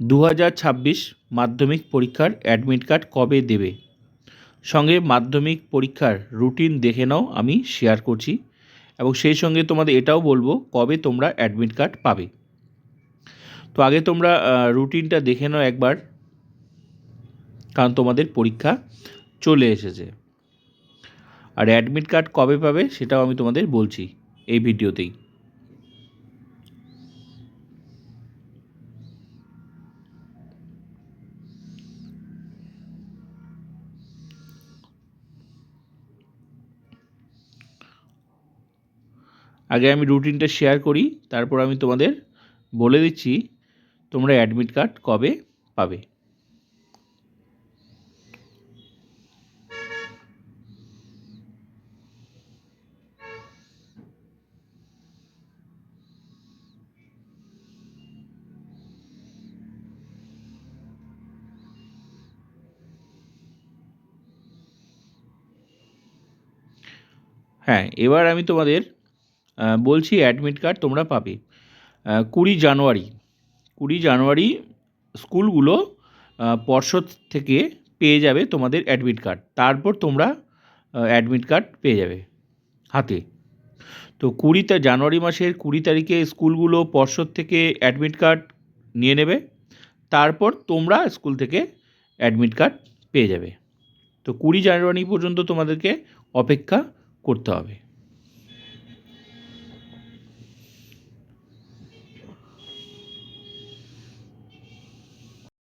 2026 মাধ্যমিক পরীক্ষার admit card কবে দেবে? সঙ্গে মাধ্যমিক পরীক্ষার রুটিন দেখে নাও, আমি শেয়ার করছি এবং সেই সঙ্গে তোমাদের এটাও বলবো কবে তোমরা অ্যাডমিট কার্ড পাবে। তো আগে তোমরা রুটিনটা দেখে নাও একবার, কারণ তোমাদের পরীক্ষা চলে এসেছে। আর অ্যাডমিট কার্ড কবে পাবে সেটাও আমি তোমাদের বলছি এই ভিডিওতেই। আগে আমি রুটিনটা শেয়ার করি, তারপর আমি তোমাদের বলে দিচ্ছি তোমরা অ্যাডমিট কার্ড কবে পাবে। হ্যাঁ, এবার আমি তোমাদের বলছি অ্যাডমিট কার্ড তোমরা পাবে 20 জানুয়ারি স্কুলগুলো পর্ষদ থেকে পেয়ে যাবে তোমাদের অ্যাডমিট কার্ড। তারপর তোমরা অ্যাডমিট কার্ড পেয়ে যাবে হাতে। তো জানুয়ারি মাসের 20 তারিখে স্কুলগুলো পর্ষদ থেকে অ্যাডমিট কার্ড নিয়ে নেবে, তারপর তোমরা স্কুল থেকে অ্যাডমিট কার্ড পেয়ে যাবে। তো 20 জানুয়ারি পর্যন্ত তোমাদেরকে অপেক্ষা করতে হবে।